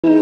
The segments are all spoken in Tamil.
இந்த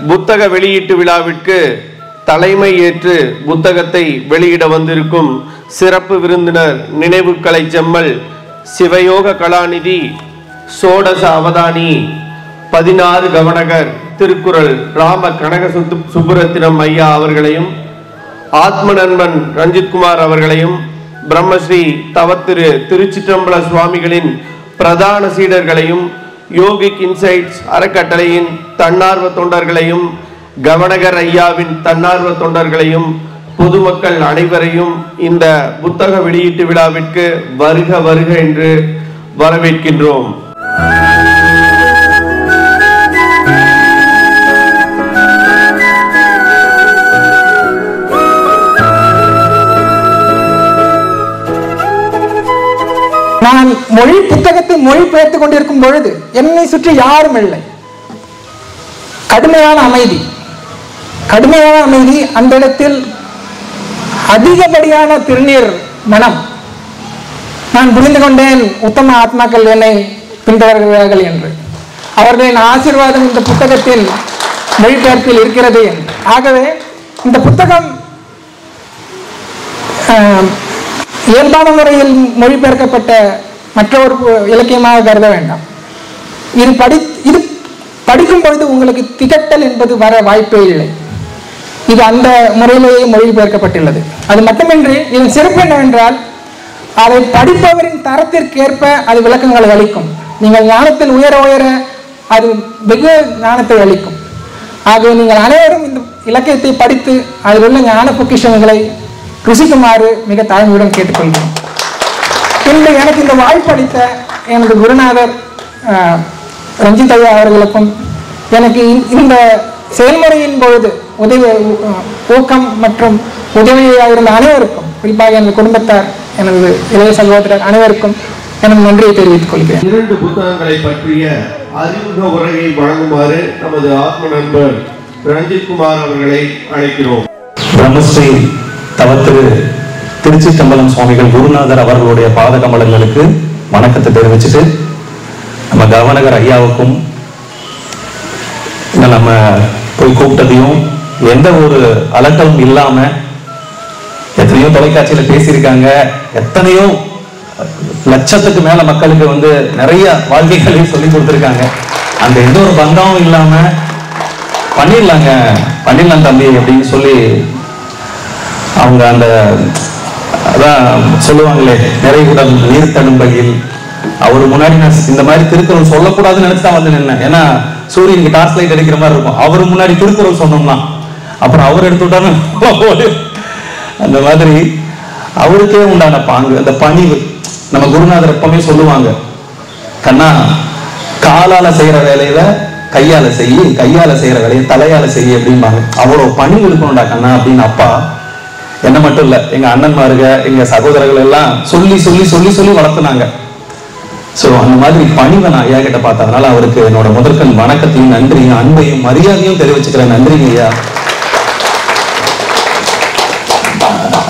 புத்தக வெளியீட்டு விழாவிற்கு தலைமை ஏற்று புத்தகத்தை வெளியிட வந்திருக்கும் சிறப்பு விருந்தினர் நினைவு கலை செம்மல் சிவயோக கலாநிதி சோடச அவதானி 16 கவனகர் திருக்குறள் ராம கனக சுப்புரத்தினம் ஐயா அவர்களையும், ஆத்ம நண்பன் ரஞ்சித்குமார் அவர்களையும், பிரம்மஸ்ரீ தவத்திரு திருச்சிற்றம்பல சுவாமிகளின் பிரதான சீடர்களையும், யோகிக் இன்சைட்ஸ் அறக்கட்டளையின் தன்னார்வ தொண்டர்களையும், கவனகர் ஐயாவின் தன்னார்வ தொண்டர்களையும், பொதுமக்கள் அனைவரையும் இந்த புத்தக வெளியீட்டு விழாவிற்கு வருக வருக என்று வரவேற்கின்றோம். நான் மொழி புத்தகத்தை மொழிபெயர்த்துக் கொண்டிருக்கும் பொழுது என்னை சுற்றி யாரும் இல்லை. கடுமையான அமைதி. அந்த இடத்தில் அதிகப்படியான திருநீர் மனம். நான் புரிந்து கொண்டேன் உத்தம ஆத்மாக்கள் என்னை பின்தொடர்கிறார்கள் என்று. அவர்களின் ஆசீர்வாதம் இந்த புத்தகத்தில் மொழிபெயர்ப்பில் இருக்கிறது என்று. ஆகவே இந்த புத்தகம் இயல்பான முறையில் மொழிபெயர்க்கப்பட்ட மற்றொரு இலக்கியமாக கருத வேண்டாம். இது படிக்கும் பொழுது உங்களுக்கு திகட்டல் என்பது வர வாய்ப்பே இல்லை. இது அந்த முறையிலேயே மொழிபெயர்க்கப்பட்டுள்ளது. அது மட்டுமின்றி இதன் சிறப்பு என்னவென்றால், அதை படிப்பவரின் தரத்திற்கேற்ப அது விளக்கங்களை அளிக்கும். நீங்கள் ஞானத்தில் உயர உயர அது வெகு ஞானத்தை அளிக்கும். ஆகவே நீங்கள் அனைவரும் இந்த இலக்கியத்தை படித்து அதில் உள்ள ஞான பொக்கிஷங்களை ருசிக்குமாறு மிக தாழ்மையுடன் கேட்டுக்கொள்கிறேன். பின்பு எனக்கு இந்த வாய்ப்பு அளித்த எனது குருநாதர் ரஞ்சித் ஐயா அவர்களுக்கும், எனக்கு இந்த செயல்முறையின் பொழுது ஊக்கம் மற்றும் உதவியாக இருந்த அனைவருக்கும், குறிப்பாக எனது குடும்பத்தார், எனது இளைய சகோதரர் அனைவருக்கும் எனது நன்றியை தெரிவித்துக் கொள்கிறேன். 2 புத்தகங்களை பற்றிய அறிமுக உரையை வழங்குமாறு நமது ஆத்ம நண்பர் ரஞ்சித் குமார் அவர்களை அழைக்கிறோம். பிரம்மஸ்ரீ தவத்திரு திருச்சி தம்பலம் சுவாமிகள் குருநாதர் அவர்களுடைய பாத கமலங்களுக்கு வணக்கத்தை தெரிவிச்சுட்டு, நம்ம கவர்னர் ஐயாவுக்கும் நம்ம போய் கூப்பிட்டதையும் எந்த ஒரு அலட்டலும் இல்லாம எத்தனையோ தொலைக்காட்சியில பேசியிருக்காங்க, எத்தனையோ லட்சத்துக்கு மேல மக்களுக்கு நிறைய வாழ்க்கைகளையும் சொல்லி கொடுத்துருக்காங்க. அந்த எந்த ஒரு பந்தமும் இல்லாம பண்ணிடலாம் தம்பி அப்படின்னு சொல்லி அவங்க அந்த அதான் சொல்லுவாங்களே, நிறைவுடன் நீர் தடும்பையில் அவரு முன்னாடி நான் இந்த மாதிரி திருக்குறள் சொல்லக்கூடாதுன்னு நினைச்சு தான் நின்னேன். ஏன்னா சூரியனுக்கு டார்ச் லைட் அடிக்கிற மாதிரி இருக்கும். அவரு முன்னாடி திருக்குறள் சொன்னோம்னா அப்புறம் அவர் எடுத்து விட்டாரு. அந்த மாதிரி அவருக்கே உண்டான பாங்கு, அந்த பணிவு. நம்ம குருநாதர் எப்பவுமே சொல்லுவாங்க, கண்ணா காலால செய்யற வேலையில கையால செய்ய, கையால செய்யற வேலையை தலையால செய்ய அப்படிம்பாங்க. அவ்வளவு பணிவு இருக்கணும்டா கண்ணா அப்படின்னு அப்பா என்ன மட்டும் இல்ல, எங்க அண்ணன்மாருங்க எங்க சகோதரர்கள் எல்லாம் சொல்லி சொல்லி சொல்லி சொல்லி வளர்த்துனாங்க. சோ அந்த மாதிரி பணிவை நான் ஐயா கிட்ட பார்த்ததுனால அவருக்கு என்னோட முதற்கண் வணக்கத்தையும் நன்றியும் அன்பையும் மரியாதையும் தெரிவிச்சுக்கிறேன். நன்றிங்க ஐயா.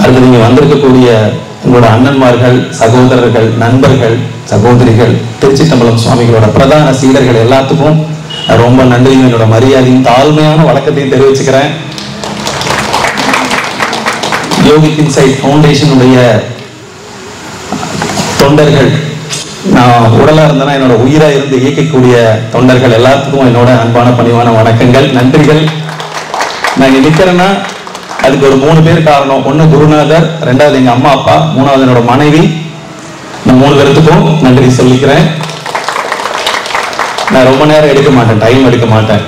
அடுத்து நீங்க வந்திருக்கக்கூடிய உங்களோட அண்ணன்மார்கள், சகோதரர்கள், நண்பர்கள், சகோதரிகள், திருச்சி தம்பலம் சுவாமிகளோட பிரதான சீடர்கள் எல்லாத்துக்கும் ரொம்ப நன்றியும் என்னோட மரியாதையும் தாழ்மையான வணக்கத்தையும் தெரிவிச்சுக்கிறேன். யோகிக் இன்சைட் ஃபவுண்டேஷனுடைய தொண்டர்கள், நான் உடலா இருந்தேன்னா என்னோட உயிரா இருந்து இயக்கக்கூடிய தொண்டர்கள் எல்லாத்துக்கும் என்னோட அன்பான பணிவான வணக்கங்கள், நன்றிகள். நான் இங்க நிக்கிறேன்னா அதுக்கு ஒரு 3 பேர் காரணம். 1 குருநாதர், 2வது எங்க அம்மா அப்பா, 3வது என்னோட மனைவி. இந்த 3 பேருத்துக்கும் நன்றி சொல்லிக்கிறேன். நான் ரொம்ப நேரம் எடுக்க மாட்டேன், டைம் எடுக்க மாட்டேன்.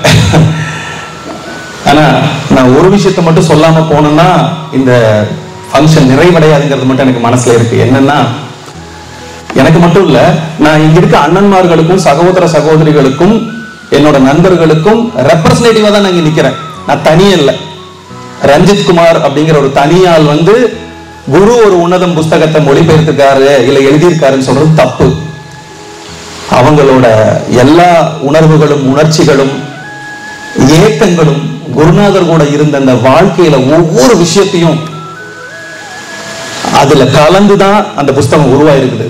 ஆனா நான் ஒரு விஷயத்த மட்டும் சொல்லாம போனேன்னா இந்த ஃபங்க்ஷன் நிறைவடையாதுங்கிறது மட்டும் எனக்கு மனசுல இருக்கு. என்னன்னா, எனக்கு மட்டும் இல்ல, நான் இங்க இருக்க அண்ணன்மார்களுக்கும் சகோதர சகோதரிகளுக்கும் என்னோட நண்பர்களுக்கும் ரெப்ரசன்டேட்டிவா தான் நான் இங்க நிக்கிறேன். நான் தனியே இல்லை. ரஞ்சித் குமார் அப்படிங்கிற ஒரு தனியால் குரு ஒரு உன்னதம் புஸ்தகத்தை மொழிபெயர்த்திருக்காரு இல்ல எழுதியிருக்காருன்னு சொல்றது தப்பு. அவங்களோட எல்லா உணர்வுகளும் உணர்ச்சிகளும் ஏக்கங்களும் குருநாதர் கூட இருந்த அந்த வாழ்க்கையில ஒவ்வொரு விஷயத்தையும் அதுல கலந்துதான் அந்த புஸ்தகம் உருவாயிருக்குது.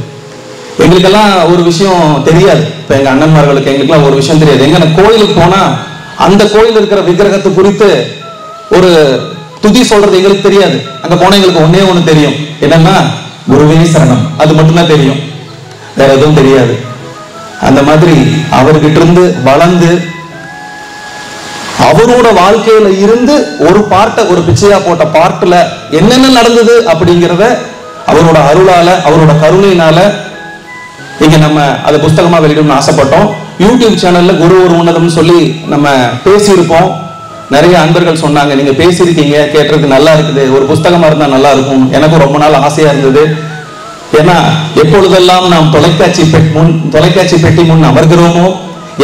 எங்களுக்கெல்லாம் ஒரு விஷயம் தெரியாது. இப்ப எங்க அண்ணன்மார்களுக்கு எங்களுக்கெல்லாம் ஒரு விஷயம் தெரியாது. எங்க கோயிலுக்கு போனா அந்த கோயில் இருக்கிற விக்கிரகத்தை குறித்து ஒரு துதி சொல்றது எங்களுக்கு தெரியாது. அங்க போன எங்களுக்கு ஒண்ணு தெரியும், என்னன்னா குருவே சரணம், அது மட்டும்தான் தெரியும், வேற எதுவும் தெரியாது. அந்த மாதிரி அவர்கிட்ட இருந்து வளர்ந்து அவரோட வாழ்க்கையில இருந்து ஒரு பார்ட்ட, ஒரு பிச்சையா போட்ட பார்ட்ல என்னென்ன நடந்தது அப்படிங்கிறத அவரோட அருளால அவரோட கருணையினால இங்க நம்ம அதை புஸ்தகமா வெளியிடணும்னு ஆசைப்பட்டோம். யூடியூப் சேனல்ல குரு ஒரு உன்னதம்னு சொல்லி நம்ம பேசியிருப்போம். நிறைய அன்பர்கள் சொன்னாங்க, நீங்க பேசியிருக்கீங்க, கேட்டதுக்கு நல்லா இருக்குது, ஒரு புஸ்தகமா இருந்தா நல்லா இருக்கும். எனக்கும் ரொம்ப நாள் ஆசையா இருந்தது. ஏன்னா எப்பொழுதெல்லாம் நாம் தொலைக்காட்சி பெட்டி முன் அமர்கிறோமோ,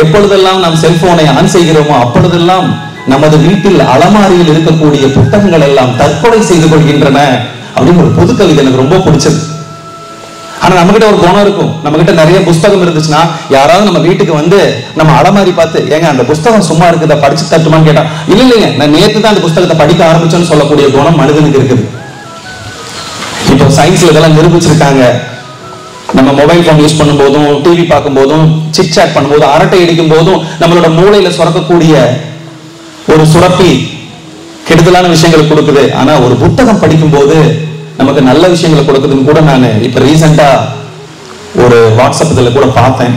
எப்பொழுதெல்லாம் நாம் செல்போனை ஆன் செய்கிறோமோ, அப்பொழுதெல்லாம் நமது வீட்டில் அலமாரியில் இருக்கக்கூடிய புத்தகங்கள் எல்லாம் தற்கொலை செய்து கொள்கின்றன அப்படின்னு ஒரு புது கவிதை எனக்கு ரொம்ப பிடிச்சது. ஆனா நம்ம கிட்ட ஒரு குணம் இருக்கும், நம்ம கிட்ட நிறைய புஸ்தகம் இருந்துச்சுன்னா யாராவது நம்ம வீட்டுக்கு நம்ம அலமாரி பார்த்து, ஏங்க அந்த புஸ்தகம் சும்மா இருக்குதா, படிச்சு தட்டுமான்னு கேட்டா, இல்லைங்க நான் நேற்று தான் அந்த புஸ்தகத்தை படிக்க ஆரம்பிச்சோன்னு சொல்லக்கூடிய குணம் மனிதனுக்கு இருக்குது. இப்போ சயின்ஸ்ல இதெல்லாம் நிரூபிச்சிருக்காங்க. நம்ம மொபைல் போன் யூஸ் பண்ணும் போதும், டிவி பார்க்கும் போதும், சிட் சாட் பண்ணும்போதும், அரட்டை அடிக்கும் போதும் நம்மளோட மூளையில சுரக்கக்கூடிய ஒரு சுரப்பி கெடுதலான விஷயங்களை கொடுக்குது. ஆனா ஒரு புத்தகம் படிக்கும் போது நமக்கு நல்ல விஷயங்களை கொடுக்குதுன்னு கூட நான் இப்ப ரீசெண்டா ஒரு வாட்ஸ்அப்ல கூட பார்த்தேன்.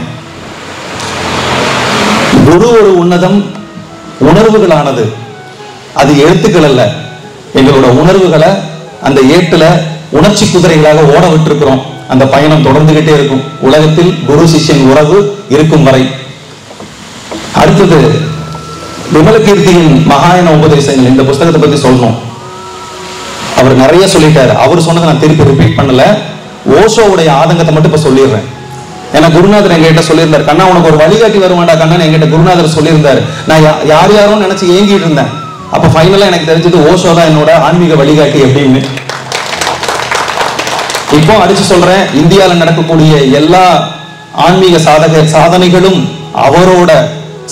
குரு ஒரு உன்னதம், உணர்வுகளானது. அது எழுத்துக்கள் அல்ல, எங்களோட உணர்வுகளை அந்த ஏட்டுல உணர்ச்சி குதிரைகளாக ஓட விட்டுருக்கிறோம். அந்த பயணம் தொடர்ந்துகிட்டே இருக்கும் உலகத்தில் குரு சிஷ்யன் உறவு இருக்கும் வரை. அடுத்தது விமலகீர்த்தியின் மகாயன உபதேசங்கள், இந்த புஸ்தகத்தை பத்தி சொல்லணும். அவர் நிறைய சொல்லிட்டாரு. அவர் சொன்னதை நான் திருப்பி ரிப்பீட் பண்ணல. ஓஷோவுடைய ஆதங்கத்தை மட்டும் இப்ப சொல்லிடுறேன். ஏன்னா குருநாதர் எங்கிட்ட சொல்லியிருந்தார், கண்ணா உனக்கு ஒரு வழிகாட்டி வருவாண்டா கண்ணா என்கிட்ட குருநாதர் சொல்லியிருந்தாரு. நான் யாரும் நினைச்சு ஏங்கிட்டு இருந்தேன். அப்ப ஃபைனலா எனக்கு தெரிஞ்சது ஓஷோ தான் என்னோட ஆன்மீக வழிகாட்டி அப்படின்னு. இப்போ அடிச்சு சொல்றேன், இந்தியாவில் நடக்கக்கூடிய எல்லா ஆன்மீக சாதனைகளும் அவரோட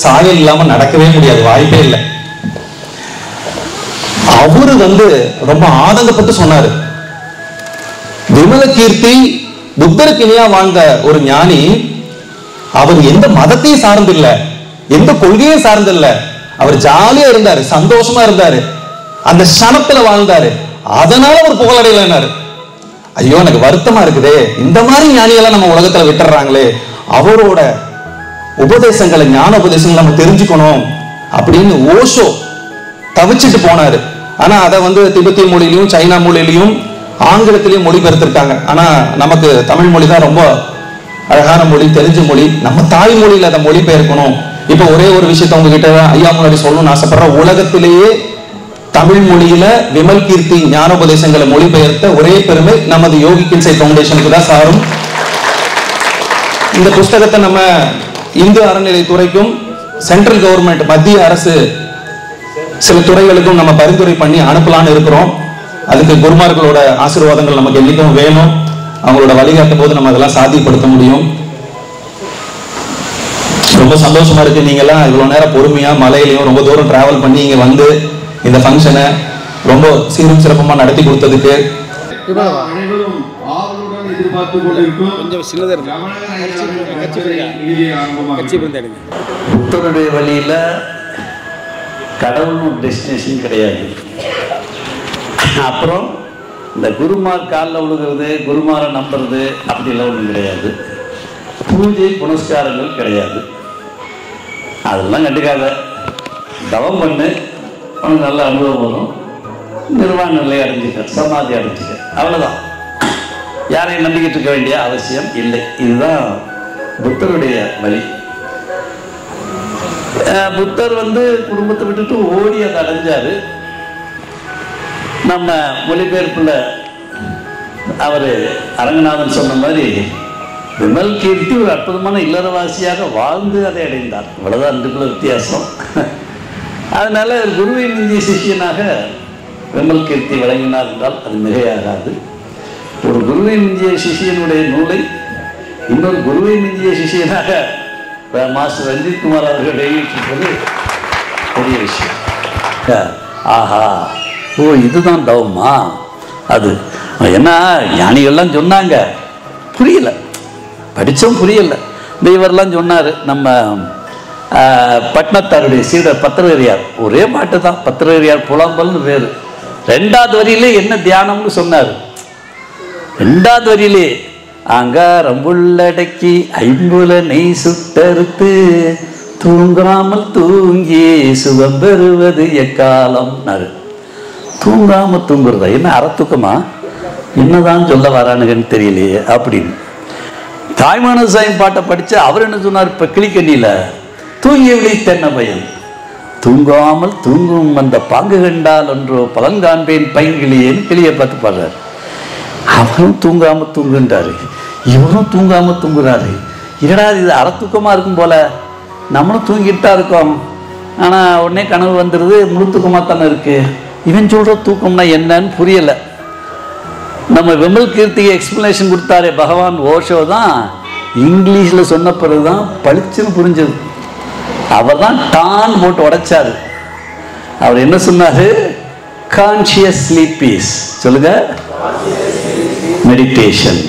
சாயல் இல்லாம நடக்கவே முடியாது, வாய்ப்பே இல்லை. அவரு ரொம்ப ஆதங்கப்பட்டு சொன்னாரு, விமலகீர்த்தி புத்தருக்கு இணையா வாழ்ந்த ஒரு ஞானி. அவர் எந்த மதத்தையும் சார்ந்தில்ல, எந்த கொள்கையும் சார்ந்தில்ல. அவர் ஜாலியா இருந்தாரு, சந்தோஷமா இருந்தாரு, அந்த சனத்துல வாழ்ந்தாரு. அதனால அவர் புகழடையிலனாரு. ஐயோ எனக்கு வருத்தமா இருக்குதே, இந்த மாதிரி ஞானியெல்லாம் நம்ம உலகத்துல விட்டுறாங்களே, அவரோட உபதேசங்களை ஞான உபதேசங்களை நம்ம தெரிஞ்சுக்கணும் அப்படின்னு ஓஷோ தவிச்சிட்டு போனாரு. ஆனா அதை திபெத்திய மொழியிலையும் சைனா மொழியிலையும் ஆங்கிலத்திலையும் மொழிபெயர்த்திருக்காங்க. ஆனா நமக்கு தமிழ் மொழி தான் ரொம்ப அழகான மொழி, தெரிஞ்ச மொழி. நம்ம தாய்மொழியில அதை மொழிபெயர்க்கணும். இப்ப ஒரே ஒரு விஷயத்த உங்ககிட்ட ஐயா முன்னாடி சொல்லணும்னு ஆசைப்படுறேன். உலகத்திலேயே தமிழ் மொழியில விமல்கீர்த்தி ஞானோபதேசங்களை மொழிபெயர்த்த ஒரே பெருமை நமது யோகி கின்சை ஃபவுண்டேஷனுக்கு தான் சாரும். இந்த புஸ்தகத்தை நம்ம இந்து அறநிலைத்துறைக்கும் சென்ட்ரல் கவர்மெண்ட் மத்திய அரசு சில துறைகளுக்கும் நம்ம பரிந்துரை பண்ணி அனுப்பலான்னு இருக்கிறோம். அதுக்கு குருமார்களோட ஆசீர்வாதங்கள் நமக்கு என்னைக்கும் வேணும். அவங்களோட வழிகாட்டும் போது நம்ம அதெல்லாம் சாத்தியப்படுத்த முடியும். ரொம்ப சந்தோஷமா இருக்கு, நீங்க எல்லாம் இவ்வளவு நேரம் பொறுமையா மலையிலையும் ரொம்ப தூரம் டிராவல் பண்ணி இங்க இந்த ஃபங்க்ஷனை ரொம்ப சீரும் சிறப்பமா நடத்தி கொடுத்ததுக்கு அனைவரும் ஆவலுடன் எதிர்பார்த்துக் கொண்டிருக்கும் புத்தருடைய வழியில கடவுள் டெஸ்டினேஷன் கிடையாது. அப்புறம் இந்த குருமார் காலில் விழுகிறது, குருமாரை நம்புறது அப்படிலாம் ஒன்றும் கிடையாது. பூஜை புனஸ்காரங்கள் கிடையாது. அதெல்லாம் கண்டுக்காத, தவம் பண்ணு, உனக்கு நல்ல அனுபவம் வரும், நிர்வாண நிலை அடைஞ்சிக்க, சமாதி அடைஞ்சிக்க, அவ்வளோதான். யாரையும் நம்பிக்கிட்டு இருக்க வேண்டிய அவசியம் இல்லை. இதுதான் புத்தருடைய வழி. புத்தர் குடும்பத்தை விட்டுட்டு ஓடி அதை அடைஞ்சாரு. நம்ம மொழிபெயர்ப்புல அவர் அரங்கநாதன் சொன்ன மாதிரி விமல்கீர்த்தி ஒரு அற்புதமான இல்லறவாசியாக வாழ்ந்து அதை அடைந்தார். இவ்வளவுதான் ரெண்டுக்குள்ள வித்தியாசம். அதனால குருவை மிஞ்சிய சிஷியனாக விமல்கீர்த்தி வழங்கினார் என்றால் அது மிகையாகாது. ஒரு குருவை மிஞ்சிய சிஷியனுடைய நூலை இன்னொரு குருவை மிஞ்சிய சிஷியனாக மாஸ்டர் ரஞ்சித் குமார் அவர்கள் வெளியிட்டிருப்பது பெரிய விஷயம். ஆஹா, ஓ இதுதான் தவமா? அது என்ன ஞானிகள்லாம் சொன்னாங்க, புரியல, படித்தோம் புரியல. இவரெல்லாம் சொன்னார். நம்ம பட்னத்தாருடைய சீடர் பத்திரகிரியார் ஒரே பாட்டு தான், பத்திரகிரியார் புலம்பல்னு பேர். ரெண்டாவது வரியிலே என்ன தியானம்னு சொன்னார். ரெண்டாவது வரியிலே அங்காரம்புள்ளடக்கி ஐம்புல நெய் சுட்டறுத்து தூங்காமல் தூங்கி சுகம் பெறுவது எக்காலம். தூங்காம தூங்குறதா என்ன அறத்துக்கமா, என்னதான் சொல்ல வரானுங்கன்னு தெரியலையே அப்படின்னு. தாய்மான சாயம் பாட்டை படிச்சு அவர் என்ன சொன்னார், இப்ப கிளிக்கண்ணியில தூங்கிய விழி தென்ன பயன், தூங்காமல் தூங்கும் அந்த பாங்கு கண்டால் ஒன்றோ பலங்காண்பேன் பைங்கிளியேன்னு கிளியை பார்த்து பாடுறாரு. அவரும் தூங்காம தூங்குன்றாரு, இவரும் தூங்காம தூங்குறாரு. இரடா இது அறத்தூக்கமா இருக்கும் போல, நம்மளும் தூங்கிட்டு தான் இருக்கோம். ஆனா உடனே கனவு வந்துடுது, முழு தூக்கமா தானே இருக்கு. இவன் சொல்ற தூக்கம்னா என்னன்னு புரியல. நம்ம விமல்கீர்த்திக்கு எக்ஸ்பிளனேஷன் கொடுத்தாரே பகவான் ஓஷோ தான் இங்கிலீஷ்ல சொன்ன பிறகுதான் பளிச்சுன்னு புரிஞ்சது. அவர் தான் டான் போட்டு உடைச்சாரு. அவர் என்ன சொன்னாரு, கான்சியஸ் ஸ்லீப் இஸ், சொல்லுங்க, மெடிடேஷன்.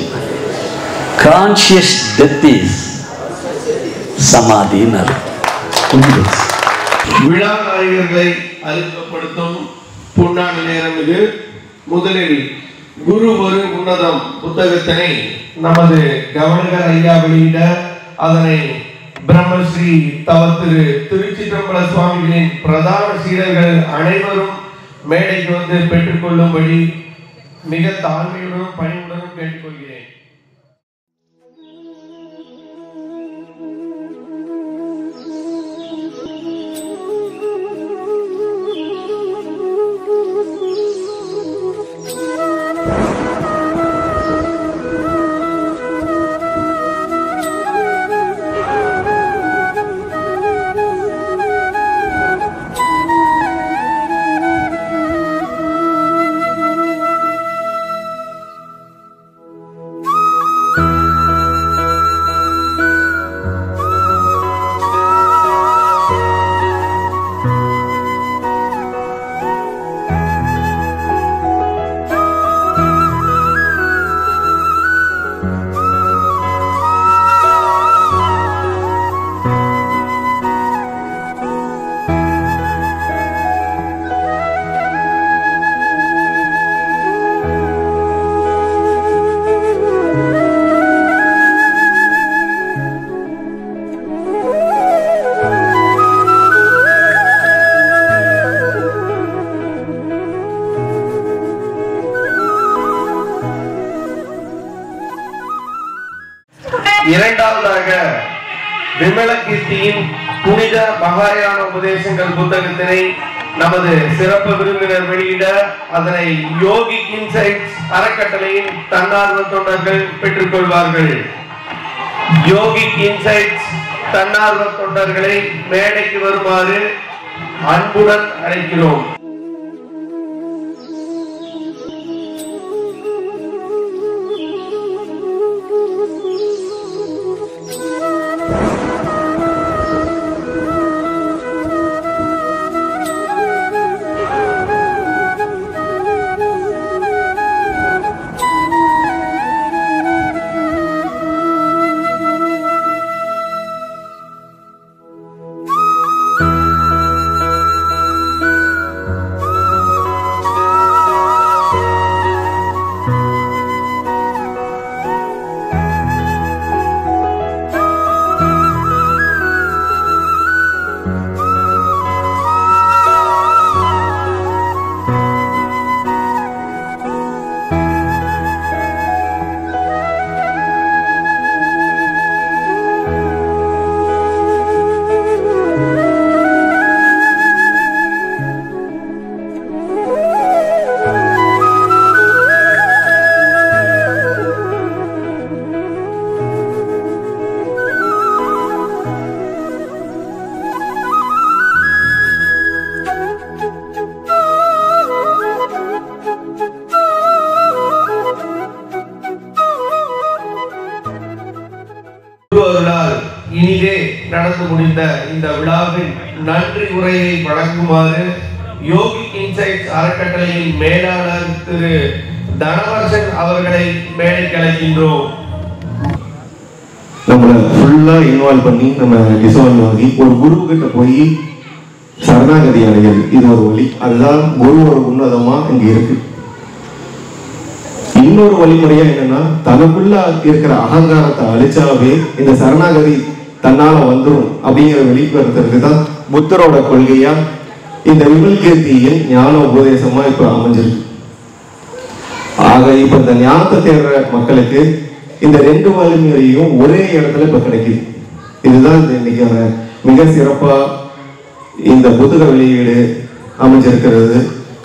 கான்சியஸ் டெத் இஸ் சமாதினார். விழா நாயகர்களை அறிமுகப்படுத்தும் பொன்னான நேரம் இது. முதலில் குரு ஒரு உன்னதம் புத்தகத்தினை நமது கவர்னர் ஐயா வெளியிட அதனை பிரம்மஸ்ரீ தவத்திரு திருச்சிற்றம்பல சுவாமிகளின் பிரதான சீடர்கள் அனைவரும் மேடைக்கு வந்து பெற்றுக்கொள்ளும்படி மிக தாழ்மையுடனும் பணிவுடனும் கேட்டுக்கொள்கிறேன். இரண்டாவதாக விமலகீர்த்தியின் புனித மகாயான உபதேசங்கள் புத்தகத்தினை நமது சிறப்பு விருந்தினர் வெளியிட அதனை யோகி இன்சைட்ஸ் அறக்கட்டளையின் தன்னார்வ தொண்டர்கள் பெற்றுக்கொள்வார்கள். யோகி இன்சைட்ஸ் தன்னார்வ தொண்டர்களை மேடைக்கு வருமாறு அன்புடன் அழைக்கிறோம். இனிதே நடந்து முடிந்த இந்த விழாவின் நன்றி உரையை வழங்குமாறு யோகி இன்சைட்ஸ் அறக்கட்டளையின் மேலாளர் திரு தனவர்சன் அவர்களை மேடைக்கு அழைக்கின்றோம். நம்மளை ஃபுல்லா இன்வால்வ் பண்ணி நம்ம டிசால்வ் ஆகி ஒரு குரு கிட்ட போய் சரணாகதி அடைகிறது, இது ஒரு வழி. அதுதான் குரு ஒரு உன்னதமா இங்க இருக்கு. இன்னொரு வழிமுறையா என்னன்னா, தனக்குள்ள இருக்கிற அகங்காரத்தை அழிச்சாவே இந்த சரணாகதி தன்னால வந்துடும் அப்படிங்கிற வெளிப்படுத்துறதுக்கு தான் புத்தரோட கொள்கையா இந்த விமல்கீர்த்தியின் ஞான உபதேசமா இப்ப அமைஞ்சிருக்கு. ஆக இப்ப இந்த ஞானத்தை தேடுற மக்களுக்கு இந்த ரெண்டு வழிமுறையும் ஒரே இடத்துல இப்ப கிடைக்குது. இதுதான் இன்னைக்கான மிக சிறப்பா இந்த புத்தக வெளியீடு அமைஞ்சிருக்கிறது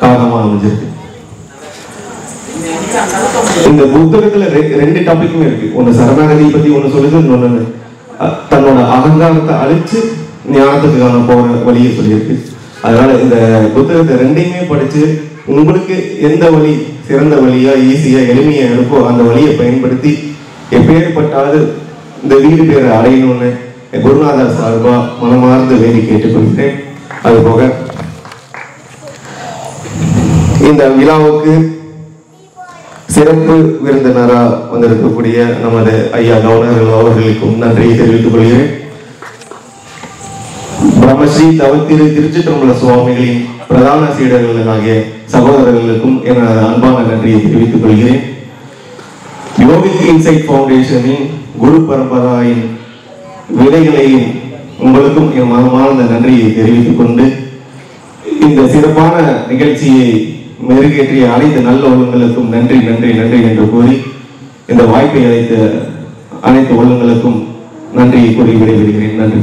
காரணமா அமைஞ்சிருக்கு. இந்த புத்தகத்துல ரெண்டு டாபிக்குமே இருக்கு. ஒண்ணு சரணாகதியை பத்தி ஒண்ணு சொல்லுது, இன்னொன்னு தன்னோட அகங்காரத்தை அழிச்சு ஞானத்துக்கான போற வழியை சொல்லியிருக்கு. அதனால இந்த புத்தகத்தை ரெண்டையுமே படிச்சு உங்களுக்கு எந்த வழி சிறந்த வழியா ஈஸியா எளிமையா இருக்கோ அந்த வழியை பயன்படுத்தி எப்பேற்பட்டாவது இந்த வீடு பேரை அடையணும்னு குருநாதர் சார்பா மனமார்ந்து வேண்டி கேட்டுக்கொள்கிறேன். அதுபோக இந்த விழாவுக்கு சிறப்பு விருந்தினரா வந்திருக்கக்கூடிய நமது ஐயா கவர்னர் அவர்களுக்கும் நன்றியை தெரிவித்துக் கொள்கிறேன். பிரம்மஸ்ரீ தவத்திரு திருச்சிற்றம்பல சுவாமிகளின் பிரதான சீடர்களாகிய சகோதரர்களுக்கும் எனது அன்பான நன்றியை தெரிவித்துக் கொள்கிறேன். யோகிக் இன்சைட் ஃபவுண்டேஷனின் குரு பரம்பராயின் விதைகளையும் உங்களுக்கும் என் மனமார்ந்த நன்றியை தெரிவித்துக் கொண்டு இந்த சிறப்பான நிகழ்ச்சியை மெருகேற்றிய அனைத்து நல்ல உள்ளங்களுக்கும் நன்றி நன்றி நன்றி என்று கூறி இந்த வாய்ப்பை அளித்த அனைத்து உள்ளங்களுக்கும் நன்றியை கூறி விடைபெறுகிறேன். நன்றி.